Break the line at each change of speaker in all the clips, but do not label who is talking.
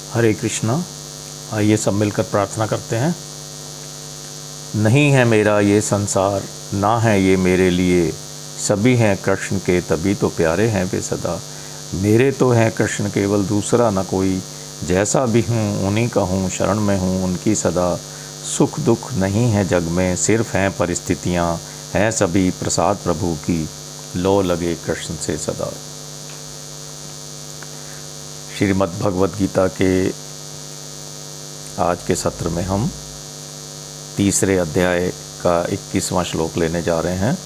हरे कृष्णा। आइए सब मिलकर प्रार्थना करते हैं। नहीं है मेरा ये संसार, ना है ये मेरे लिए, सभी हैं कृष्ण के तभी तो प्यारे हैं वे सदा। मेरे तो हैं कृष्ण केवल, दूसरा न कोई, जैसा भी हूँ उन्हीं का हूँ, शरण में हूँ उनकी सदा। सुख दुख नहीं है जग में, सिर्फ हैं परिस्थितियाँ, हैं सभी प्रसाद प्रभु की, लो लगे कृष्ण से सदा। श्रीमद् भगवद गीता के आज के सत्र में हम तीसरे अध्याय का 21वां श्लोक लेने जा रहे हैं।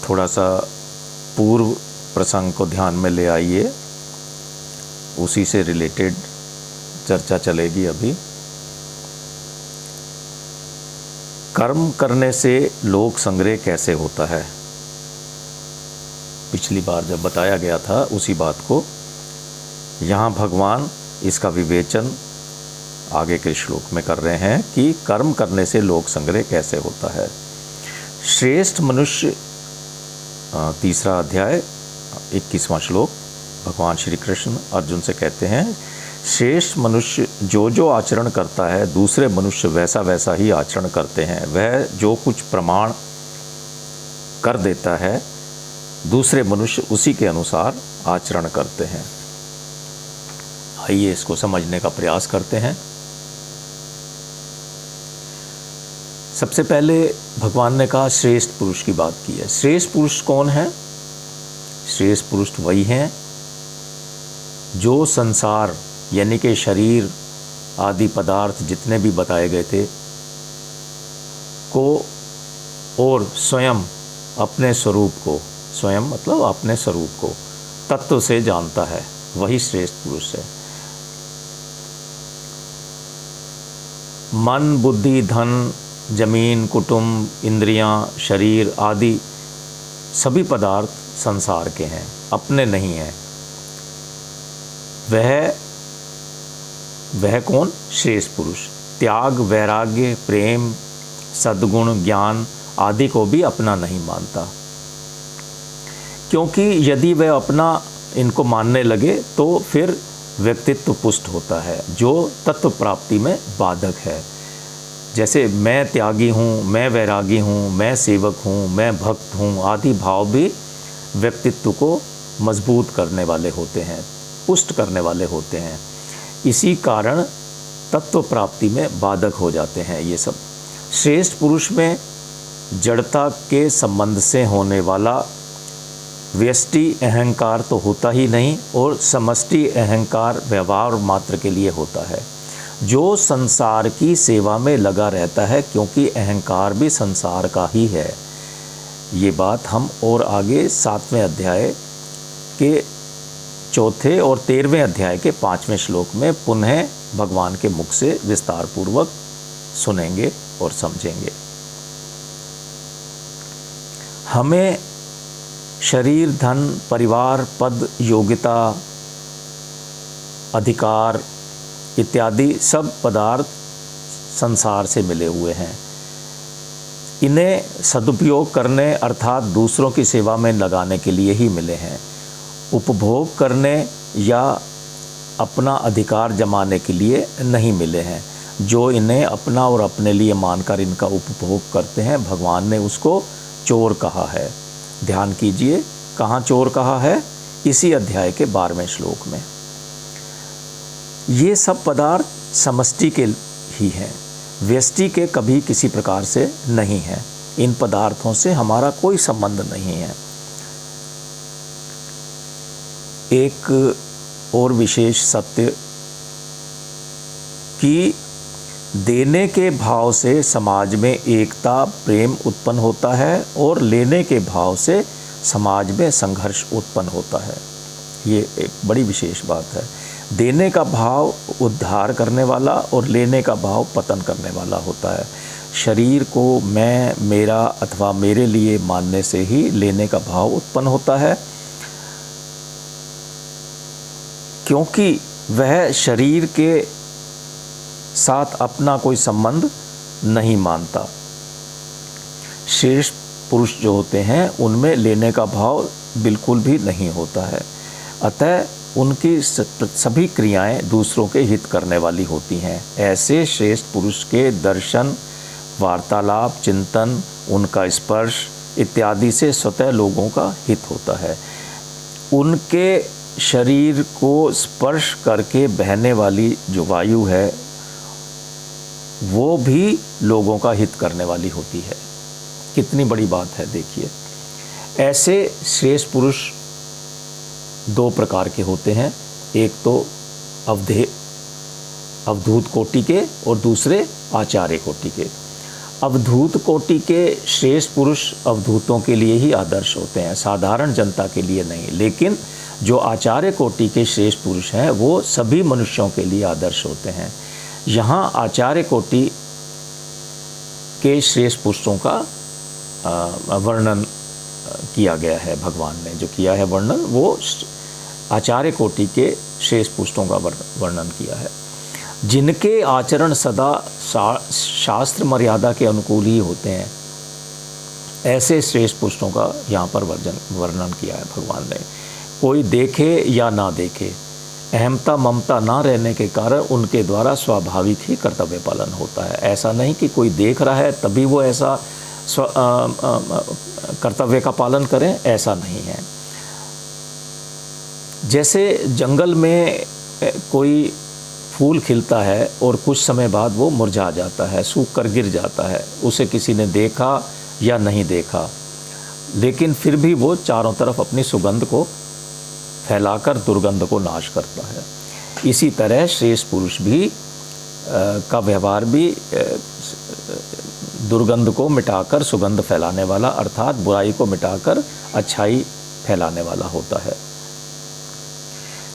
थोड़ा सा पूर्व प्रसंग को ध्यान में ले आइए, उसी से रिलेटेड चर्चा चलेगी अभी। कर्म करने से लोक संग्रह कैसे होता है, पिछली बार जब बताया गया था उसी बात को यहाँ भगवान इसका विवेचन आगे के श्लोक में कर रहे हैं कि कर्म करने से लोक संग्रह कैसे होता है। श्रेष्ठ मनुष्य, तीसरा अध्याय 21वां श्लोक, भगवान श्री कृष्ण अर्जुन से कहते हैं, श्रेष्ठ मनुष्य जो जो आचरण करता है दूसरे मनुष्य वैसा वैसा ही आचरण करते हैं। वह जो कुछ प्रमाण कर देता है दूसरे मनुष्य उसी के अनुसार आचरण करते हैं। आइए इसको समझने का प्रयास करते हैं। सबसे पहले भगवान ने कहा श्रेष्ठ पुरुष की बात की है। श्रेष्ठ पुरुष कौन है? श्रेष्ठ पुरुष वही हैं जो संसार यानी कि शरीर आदि पदार्थ जितने भी बताए गए थे को और स्वयं अपने स्वरूप को, स्वयं मतलब अपने स्वरूप को तत्व से जानता है, वही श्रेष्ठ पुरुष है। मन बुद्धि धन जमीन कुटुंब इंद्रियां शरीर आदि सभी पदार्थ संसार के हैं, अपने नहीं हैं। वह कौन? श्रेष्ठ पुरुष। त्याग वैराग्य प्रेम सद्गुण ज्ञान आदि को भी अपना नहीं मानता, क्योंकि यदि वह अपना इनको मानने लगे तो फिर व्यक्तित्व पुष्ट होता है जो तत्व प्राप्ति में बाधक है। जैसे मैं त्यागी हूँ, मैं वैरागी हूँ, मैं सेवक हूँ, मैं भक्त हूँ आदि भाव भी व्यक्तित्व को मजबूत करने वाले होते हैं, पुष्ट करने वाले होते हैं। इसी कारण तत्व प्राप्ति में बाधक हो जाते हैं ये सब। श्रेष्ठ पुरुष में जड़ता के संबंध से होने वाला व्यष्टि अहंकार तो होता ही नहीं और समष्टि अहंकार व्यवहार मात्र के लिए होता है। जो संसार की सेवा में लगा रहता है, क्योंकि अहंकार भी संसार का ही है। ये बात हम और आगे 7वें अध्याय के 4 और 13वें अध्याय के 5वें श्लोक में पुनः भगवान के मुख से विस्तार पूर्वक सुनेंगे और समझेंगे। हमें शरीर धन परिवार पद योग्यता अधिकार इत्यादि सब पदार्थ संसार से मिले हुए हैं। इन्हें सदुपयोग करने अर्थात दूसरों की सेवा में लगाने के लिए ही मिले हैं। उपभोग करने या अपना अधिकार जमाने के लिए नहीं मिले हैं। जो इन्हें अपना और अपने लिए मानकर इनका उपभोग करते हैं, भगवान ने उसको चोर कहा है। ध्यान कीजिए, कहाँ चोर कहा है? इसी अध्याय के 12वें श्लोक में। ये सब पदार्थ समष्टि के ही हैं, व्यष्टि के कभी किसी प्रकार से नहीं है। इन पदार्थों से हमारा कोई संबंध नहीं है। एक और विशेष सत्य कि देने के भाव से समाज में एकता प्रेम उत्पन्न होता है और लेने के भाव से समाज में संघर्ष उत्पन्न होता है। ये एक बड़ी विशेष बात है। देने का भाव उद्धार करने वाला और लेने का भाव पतन करने वाला होता है। शरीर को मैं मेरा अथवा मेरे लिए मानने से ही लेने का भाव उत्पन्न होता है, क्योंकि वह शरीर के साथ अपना कोई संबंध नहीं मानता। श्रेष्ठ पुरुष जो होते हैं उनमें लेने का भाव बिल्कुल भी नहीं होता है। अतः उनकी सभी क्रियाएं दूसरों के हित करने वाली होती हैं। ऐसे श्रेष्ठ पुरुष के दर्शन, वार्तालाप, चिंतन, उनका स्पर्श इत्यादि से स्वतः लोगों का हित होता है। उनके शरीर को स्पर्श करके बहने वाली जो वायु है वो भी लोगों का हित करने वाली होती है। कितनी बड़ी बात है, देखिए। ऐसे श्रेष्ठ पुरुष दो प्रकार के होते हैं, एक तो अवधूत कोटि के और दूसरे आचार्य कोटि के। अवधूत कोटि के श्रेष्ठ पुरुष अवधूतों के लिए ही आदर्श होते हैं, साधारण जनता के लिए नहीं। लेकिन जो आचार्य कोटि के श्रेष्ठ पुरुष हैं वो सभी मनुष्यों के लिए आदर्श होते हैं। यहाँ आचार्य कोटि के श्रेष्ठ पुरुषों का वर्णन किया गया है। भगवान ने जो किया है वर्णन, वो आचार्य कोटि के श्रेष्ठ पुरुषों का वर्णन किया है, जिनके आचरण सदा शास्त्र मर्यादा के अनुकूल ही होते हैं। ऐसे श्रेष्ठ पुरुषों का यहाँ पर वर्णन किया है भगवान ने। कोई देखे या ना देखे, अहमता ममता ना रहने के कारण उनके द्वारा स्वाभाविक ही कर्तव्य पालन होता है। ऐसा नहीं कि कोई देख रहा है तभी वो ऐसा कर्तव्य का पालन करें, ऐसा नहीं है। जैसे जंगल में कोई फूल खिलता है और कुछ समय बाद वो मुरझा जाता है, सूख कर गिर जाता है, उसे किसी ने देखा या नहीं देखा, लेकिन फिर भी वो चारों तरफ अपनी सुगंध को फैलाकर दुर्गंध को नाश करता है। इसी तरह श्रेष्ठ पुरुष भी का व्यवहार भी दुर्गंध को मिटाकर सुगंध फैलाने वाला, अर्थात बुराई को मिटाकर अच्छाई फैलाने वाला होता है।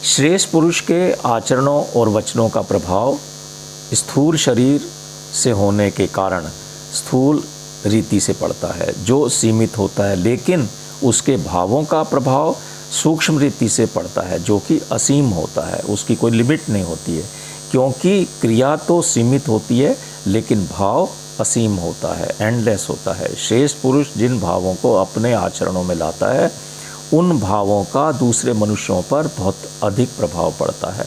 श्रेष्ठ पुरुष के आचरणों और वचनों का प्रभाव स्थूल शरीर से होने के कारण स्थूल रीति से पड़ता है, जो सीमित होता है, लेकिन उसके भावों का प्रभाव सूक्ष्म रीति से पड़ता है, जो कि असीम होता है, उसकी कोई लिमिट नहीं होती है। क्योंकि क्रिया तो सीमित होती है लेकिन भाव असीम होता है, एंडलेस होता है। श्रेष्ठ पुरुष जिन भावों को अपने आचरणों में लाता है उन भावों का दूसरे मनुष्यों पर बहुत अधिक प्रभाव पड़ता है।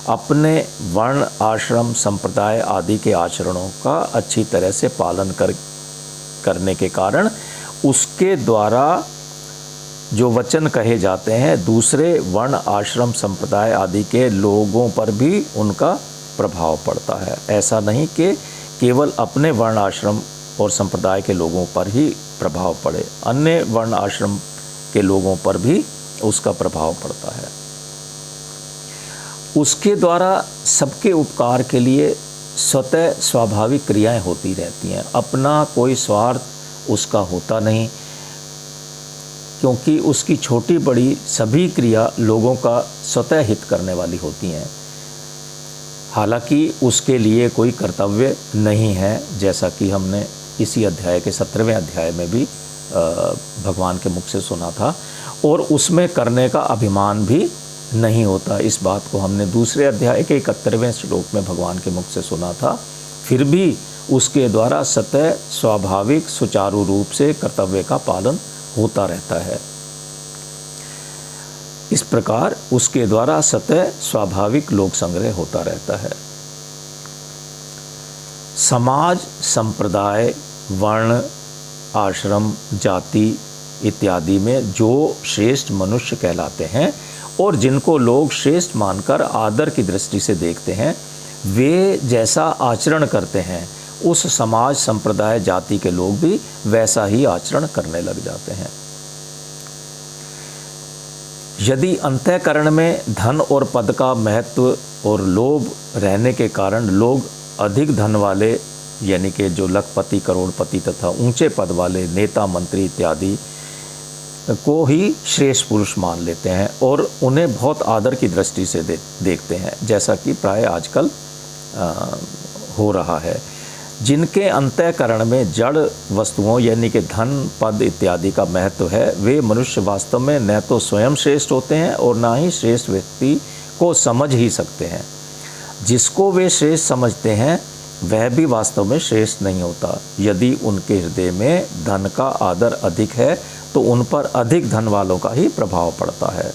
अपने वर्ण, आश्रम, संप्रदाय आदि के आचरणों का अच्छी तरह से पालन करने के कारण उसके द्वारा जो वचन कहे जाते हैं दूसरे वर्ण, आश्रम, संप्रदाय आदि के लोगों पर भी उनका प्रभाव पड़ता है। ऐसा नहीं कि केवल अपने वर्ण, आश्रम और संप्रदाय के लोगों पर ही प्रभाव पड़े, अन्य वर्ण, आश्रम के लोगों पर भी उसका प्रभाव पड़ता है। उसके द्वारा सबके उपकार के लिए स्वतः स्वाभाविक क्रियाएं होती रहती हैं। अपना कोई स्वार्थ उसका होता नहीं, क्योंकि उसकी छोटी बड़ी सभी क्रिया लोगों का स्वतः हित करने वाली होती हैं। हालांकि उसके लिए कोई कर्तव्य नहीं है, जैसा कि हमने इसी अध्याय के 17वें अध्याय में भी भगवान के मुख से सुना था, और उसमें करने का अभिमान भी नहीं होता। इस बात को हमने दूसरे अध्याय के 71वें श्लोक में भगवान के मुख से सुना था। फिर भी उसके द्वारा स्वतः स्वाभाविक सुचारू रूप से कर्तव्य का पालन होता रहता है। इस प्रकार उसके द्वारा स्वतः स्वाभाविक लोक संग्रह होता रहता है। समाज, संप्रदाय, वर्ण, आश्रम, जाति इत्यादि में जो श्रेष्ठ मनुष्य कहलाते हैं और जिनको लोग श्रेष्ठ मानकर आदर की दृष्टि से देखते हैं, वे जैसा आचरण करते हैं उस समाज, संप्रदाय, जाति के लोग भी वैसा ही आचरण करने लग जाते हैं। यदि अंतःकरण में धन और पद का महत्व और लोभ रहने के कारण लोग अधिक धन वाले, यानी कि जो लखपति, करोड़पति तथा ऊंचे पद वाले नेता, मंत्री इत्यादि को ही श्रेष्ठ पुरुष मान लेते हैं और उन्हें बहुत आदर की दृष्टि से देखते हैं, जैसा कि प्राय आजकल हो रहा है। जिनके अंतःकरण में जड़ वस्तुओं यानी कि धन, पद इत्यादि का महत्व है, वे मनुष्य वास्तव में न तो स्वयं श्रेष्ठ होते हैं और ना ही श्रेष्ठ व्यक्ति को समझ ही सकते हैं। जिसको वे श्रेष्ठ समझते हैं वह भी वास्तव में श्रेष्ठ नहीं होता। यदि उनके हृदय में धन का आदर अधिक है तो उन पर अधिक धन वालों का ही प्रभाव पड़ता है।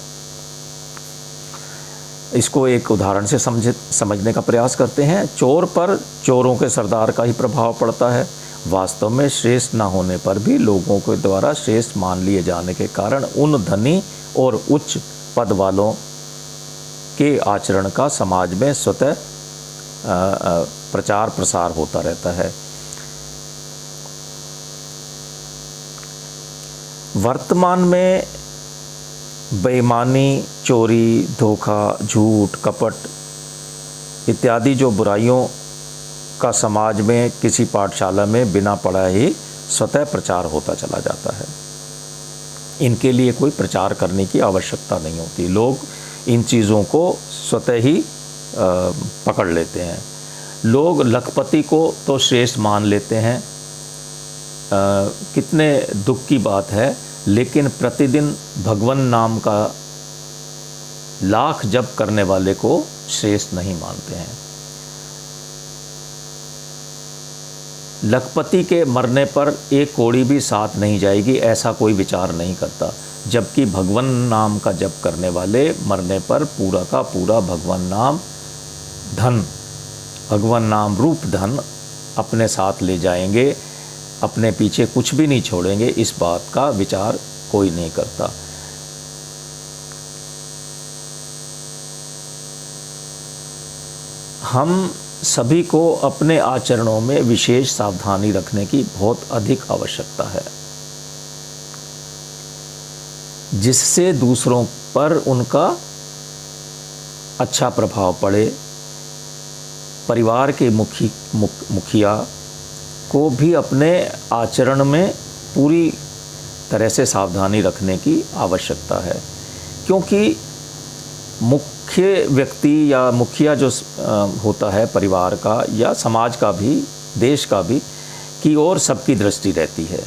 इसको एक उदाहरण से समझने का प्रयास करते हैं। चोर पर चोरों के सरदार का ही प्रभाव पड़ता है। वास्तव में श्रेष्ठ न होने पर भी लोगों के द्वारा श्रेष्ठ मान लिए जाने के कारण उन धनी और उच्च पद वालों के आचरण का समाज में स्वतः प्रचार प्रसार होता रहता है। वर्तमान में बेईमानी, चोरी, धोखा, झूठ, कपट इत्यादि जो बुराइयों का समाज में किसी पाठशाला में बिना पढ़ाए ही स्वतः प्रचार होता चला जाता है। इनके लिए कोई प्रचार करने की आवश्यकता नहीं होती। लोग इन चीज़ों को स्वतः ही पकड़ लेते हैं। लोग लखपति को तो श्रेष्ठ मान लेते हैं। कितने दुख की बात है, लेकिन प्रतिदिन भगवान नाम का लाख जप करने वाले को श्रेष्ठ नहीं मानते हैं। लखपति के मरने पर एक कौड़ी भी साथ नहीं जाएगी, ऐसा कोई विचार नहीं करता, जबकि भगवान नाम का जप करने वाले मरने पर पूरा का पूरा भगवान नाम धन, भगवान नाम रूप धन अपने साथ ले जाएंगे, अपने पीछे कुछ भी नहीं छोड़ेंगे। इस बात का विचार कोई नहीं करता। हम सभी को अपने आचरणों में विशेष सावधानी रखने की बहुत अधिक आवश्यकता है, जिससे दूसरों पर उनका अच्छा प्रभाव पड़े। परिवार के मुखिया को भी अपने आचरण में पूरी तरह से सावधानी रखने की आवश्यकता है, क्योंकि मुख्य व्यक्ति या मुखिया जो होता है परिवार का या समाज का भी, देश का भी, की ओर सबकी दृष्टि रहती है।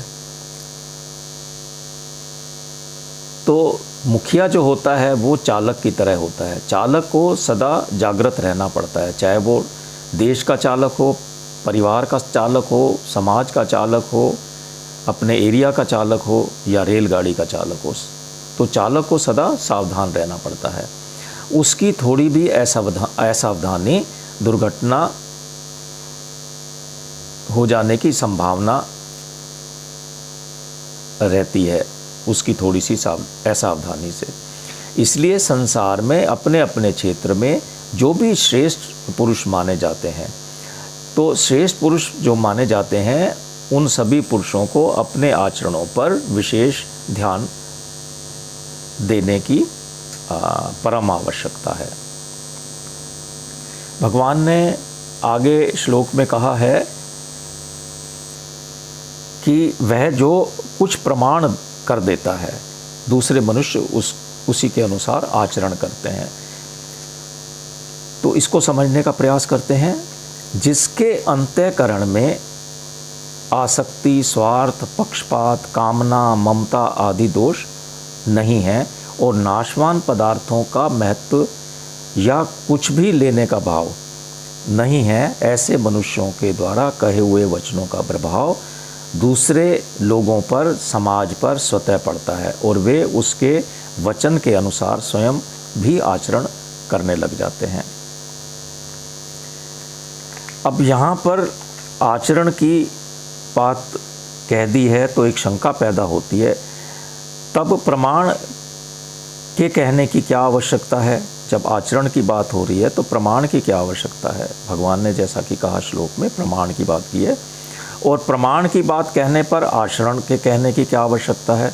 तो मुखिया जो होता है वो चालक की तरह होता है। चालक को सदा जागृत रहना पड़ता है, चाहे वो देश का चालक हो, परिवार का चालक हो, समाज का चालक हो, अपने एरिया का चालक हो या रेलगाड़ी का चालक हो। तो चालक को सदा सावधान रहना पड़ता है। उसकी थोड़ी भी असावधानी दुर्घटना हो जाने की संभावना रहती है, उसकी थोड़ी सी असावधानी से। इसलिए संसार में अपने अपने क्षेत्र में जो भी श्रेष्ठ पुरुष माने जाते हैं, तो श्रेष्ठ पुरुष जो माने जाते हैं उन सभी पुरुषों को अपने आचरणों पर विशेष ध्यान देने की परम आवश्यकता है। भगवान ने आगे श्लोक में कहा है कि वह जो कुछ प्रमाण कर देता है, दूसरे मनुष्य उसी के अनुसार आचरण करते हैं। तो इसको समझने का प्रयास करते हैं। जिसके अंतःकरण में आसक्ति, स्वार्थ, पक्षपात, कामना, ममता आदि दोष नहीं है और नाशवान पदार्थों का महत्व या कुछ भी लेने का भाव नहीं है, ऐसे मनुष्यों के द्वारा कहे हुए वचनों का प्रभाव दूसरे लोगों पर, समाज पर स्वतः पड़ता है और वे उसके वचन के अनुसार स्वयं भी आचरण करने लग जाते हैं। अब यहाँ पर आचरण की बात कह दी है तो एक शंका पैदा होती है, तब प्रमाण के कहने की क्या आवश्यकता है? जब आचरण की बात हो रही है तो प्रमाण की क्या आवश्यकता है? भगवान ने जैसा कि कहा श्लोक में प्रमाण की बात की है, और प्रमाण की बात कहने पर आचरण के कहने की क्या आवश्यकता है?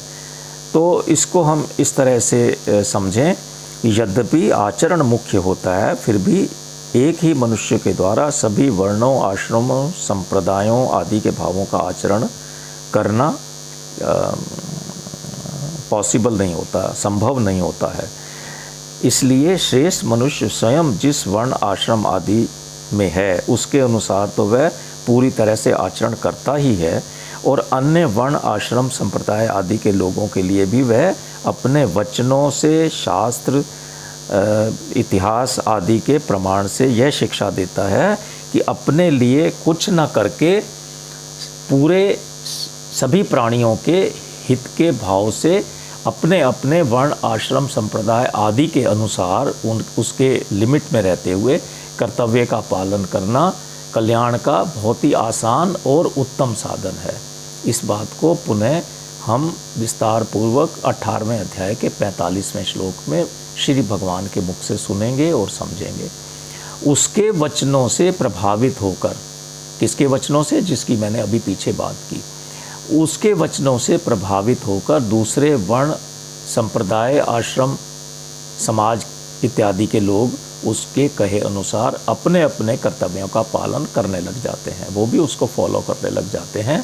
तो इसको हम इस तरह से समझें, यद्यपि आचरण मुख्य होता है, फिर भी एक ही मनुष्य के द्वारा सभी वर्णों, आश्रमों, संप्रदायों आदि के भावों का आचरण करना पॉसिबल नहीं होता, संभव नहीं होता है। इसलिए श्रेष्ठ मनुष्य स्वयं जिस वर्ण, आश्रम आदि में है उसके अनुसार तो वह पूरी तरह से आचरण करता ही है, और अन्य वर्ण, आश्रम, संप्रदाय आदि के लोगों के लिए भी वह अपने वचनों से, शास्त्र, इतिहास आदि के प्रमाण से यह शिक्षा देता है कि अपने लिए कुछ न करके पूरे सभी प्राणियों के हित के भाव से अपने अपने वर्ण आश्रम संप्रदाय आदि के अनुसार उसके लिमिट में रहते हुए कर्तव्य का पालन करना कल्याण का बहुत ही आसान और उत्तम साधन है। इस बात को पुनः हम विस्तार पूर्वक 18वें अध्याय के 45वें श्लोक में श्री भगवान के मुख से सुनेंगे और समझेंगे। उसके वचनों से प्रभावित होकर, किसके वचनों से? जिसकी मैंने अभी पीछे बात की। उसके वचनों से प्रभावित होकर दूसरे वर्ण संप्रदाय आश्रम समाज इत्यादि के लोग उसके कहे अनुसार अपने अपने कर्तव्यों का पालन करने लग जाते हैं, वो भी उसको फॉलो करने लग जाते हैं।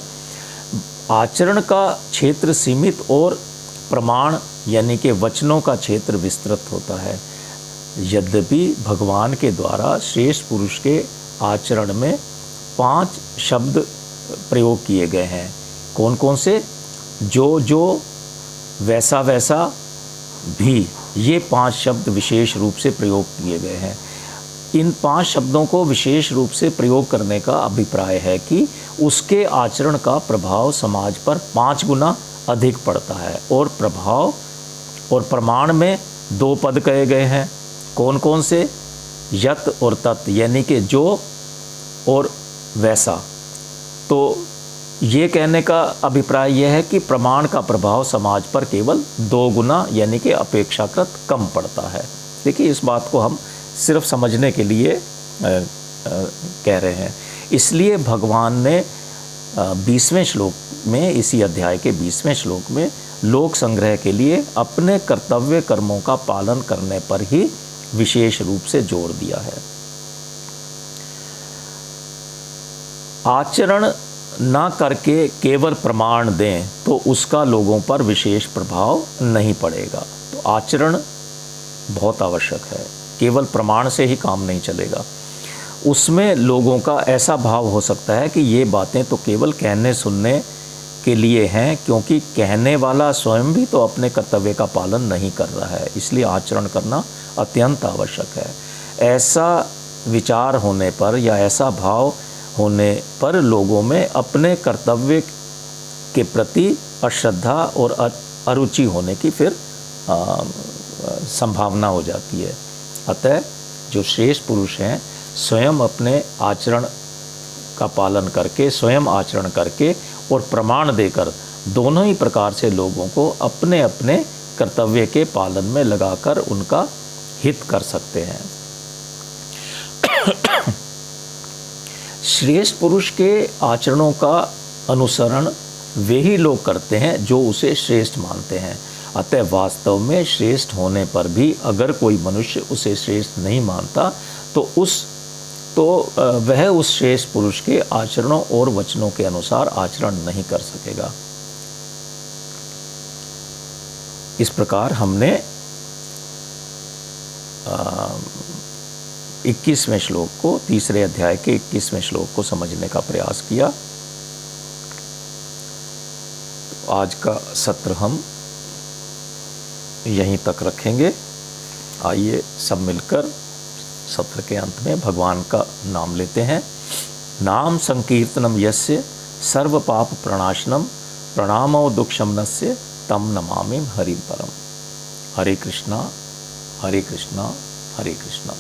आचरण का क्षेत्र सीमित और प्रमाण यानी कि वचनों का क्षेत्र विस्तृत होता है। यद्यपि भगवान के द्वारा श्रेष्ठ पुरुष के आचरण में 5 शब्द प्रयोग किए गए हैं। कौन कौन से? जो जो, वैसा वैसा, भी, ये 5 शब्द विशेष रूप से प्रयोग किए गए हैं। इन 5 शब्दों को विशेष रूप से प्रयोग करने का अभिप्राय है कि उसके आचरण का प्रभाव समाज पर 5 गुना अधिक पड़ता है। और प्रभाव और प्रमाण में 2 पद कहे गए हैं। कौन कौन से? यत और तत्, यानी कि जो और वैसा। तो ये कहने का अभिप्राय यह है कि प्रमाण का प्रभाव समाज पर केवल 2 गुना यानी कि अपेक्षाकृत कम पड़ता है। देखिए, इस बात को हम सिर्फ समझने के लिए कह रहे हैं। इसलिए भगवान ने 20वें श्लोक में, इसी अध्याय के 20वें श्लोक में लोक संग्रह के लिए अपने कर्तव्य कर्मों का पालन करने पर ही विशेष रूप से जोर दिया है। आचरण ना करके केवल प्रमाण दें तो उसका लोगों पर विशेष प्रभाव नहीं पड़ेगा। तो आचरण बहुत आवश्यक है, केवल प्रमाण से ही काम नहीं चलेगा। उसमें लोगों का ऐसा भाव हो सकता है कि ये बातें तो केवल कहने सुनने के लिए हैं, क्योंकि कहने वाला स्वयं भी तो अपने कर्तव्य का पालन नहीं कर रहा है। इसलिए आचरण करना अत्यंत आवश्यक है। ऐसा विचार होने पर या ऐसा भाव होने पर लोगों में अपने कर्तव्य के प्रति अश्रद्धा और अरुचि होने की फिर संभावना हो जाती है। अतः जो श्रेष्ठ पुरुष हैं स्वयं अपने आचरण का पालन करके, स्वयं आचरण करके और प्रमाण देकर दोनों ही प्रकार से लोगों को अपने अपने कर्तव्य के पालन में लगाकर उनका हित कर सकते हैं। श्रेष्ठ पुरुष के आचरणों का अनुसरण वे ही लोग करते हैं जो उसे श्रेष्ठ मानते हैं। अतः वास्तव में श्रेष्ठ होने पर भी अगर कोई मनुष्य उसे श्रेष्ठ नहीं मानता तो वह उस श्रेष्ठ पुरुष के आचरणों और वचनों के अनुसार आचरण नहीं कर सकेगा। इस प्रकार हमने 21वें श्लोक को, तीसरे अध्याय के 21वें श्लोक को समझने का प्रयास किया। आज का सत्र हम यहीं तक रखेंगे। आइए सब मिलकर सत्र के अंत में भगवान का नाम लेते हैं। नाम संकीर्तनम यस्य सर्व पाप प्रणाशनम प्रणामो दुख शमनस्य तम नमामि हरिं परम। हरे कृष्णा हरे कृष्णा हरे कृष्णा।